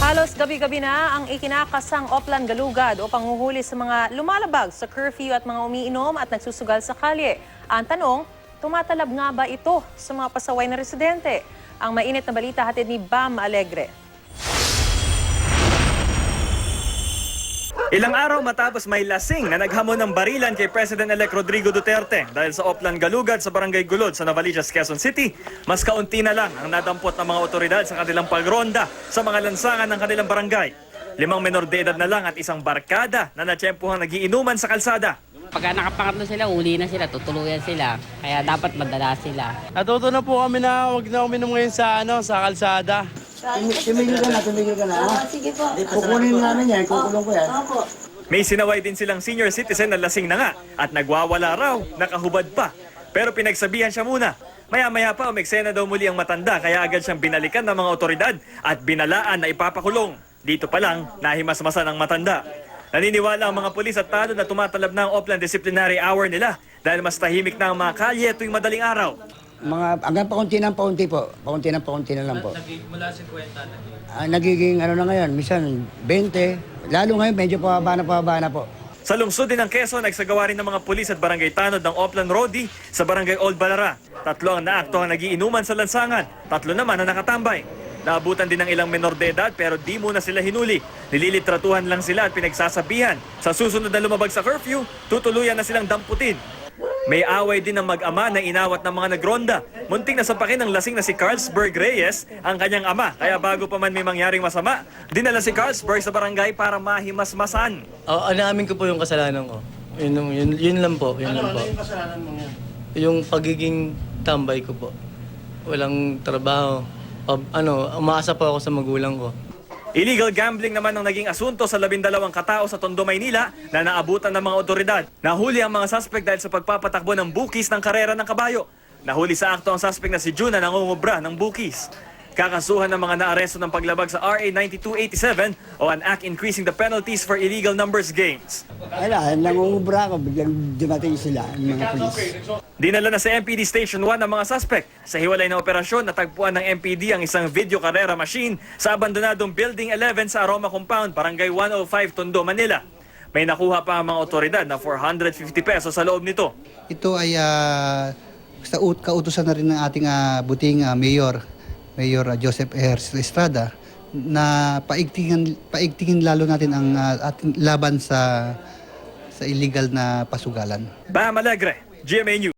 Halos gabi-gabi na ang ikinakasang Oplan Galugad o panghuhuli sa mga lumalabag sa curfew at mga umiinom at nagsusugal sa kalye. Ang tanong, tumatalab nga ba ito sa mga pasaway na residente? Ang mainit na balita hatid ni Bam Alegre. Ilang araw matapos may lasing na naghamon ng barilan kay President-elect Rodrigo Duterte dahil sa Oplan Galugad sa Barangay Gulod sa Novaliches, Quezon City, mas kaunti na lang ang nadampot ng mga otoridad sa kanilang pagronda sa mga lansangan ng kanilang barangay. 5 menor de edad na lang at isang barkada na natsyempuhang nagiinuman sa kalsada. Pagka nakapangatlo sila, uli na sila, tutuluyan sila. Kaya dapat madala sila. Natuto na po kami na huwag na uminom ngayon sa kalsada. Tumigil ka na. Sige po. Kukunin namin yan, kukulong ko yan. May sinaway din silang senior citizen na lasing na nga at nagwawala raw, nakahubad pa. Pero pinagsabihan siya muna. Maya-maya pa umeksena daw muli ang matanda kaya agad siyang binalikan ng mga otoridad at binalaan na ipapakulong. Dito pa lang, nahimasmasan ang matanda. Naniniwala ang mga pulis at tanod na tumatalab na ang Oplan disciplinary hour nila dahil mas tahimik na ang mga kalye tuwing madaling araw. Hanggang paunti po. Paunti na lang po. Mula 50 nagiging na ngayon, minsan 20. Lalo ngayon, medyo pababa na po. Sa lungsod din ng Quezon, nagsagawa rin ng mga pulis at barangay tanod ng Oplan Rodi sa barangay Old Balara. 3 ang naakto ang nagiinuman sa lansangan, 3 naman ang nakatambay. Naabutan din ng ilang menor de edad pero di muna sila hinuli. Nililitratuhan lang sila at pinagsasabihan. Sa susunod na lumabag sa curfew, tutuluyan na silang damputin. May away din ng mag-ama na inawat ng mga nagronda. Munting nasapakin ng lasing na si Carlsberg Reyes, ang kanyang ama. Kaya bago pa man may mangyaring masama, dinala si Carlsberg sa barangay para mahimasmasan. Anaamin ko po yung kasalanan ko. Yun lang po. Ano yung kasalanan mo yan? Yung pagiging tambay ko po. Walang trabaho. Umaasa po ako sa magulang ko. Illegal gambling naman ang naging asunto sa 12 katao sa Tondo, Maynila na naabutan ng mga otoridad. Nahuli ang mga suspect dahil sa pagpapatakbo ng bukis ng karera ng kabayo. Nahuli sa akto ang suspect na si June na nangungubra ng bukis. Kakasuhan ng mga naaresto ng paglabag sa RA 9287 o an act increasing the penalties for illegal numbers games. Nangungubra ako, biglang dumating sila, yung mga polis. Dinala na sa MPD Station 1 ang mga suspect. Sa hiwalay na operasyon, natagpuan ng MPD ang isang video karera machine sa abandonadong Building 11 sa Aroma Compound, Barangay 105, Tondo, Manila. May nakuha pa ang mga otoridad na 450 pesos sa loob nito. Ito ay kautusan na rin ng ating buting Mayor Joseph R. Estrada na paigtingin lalo natin ang ating laban sa illegal na pasugalan. Bam Alegre, GMA News.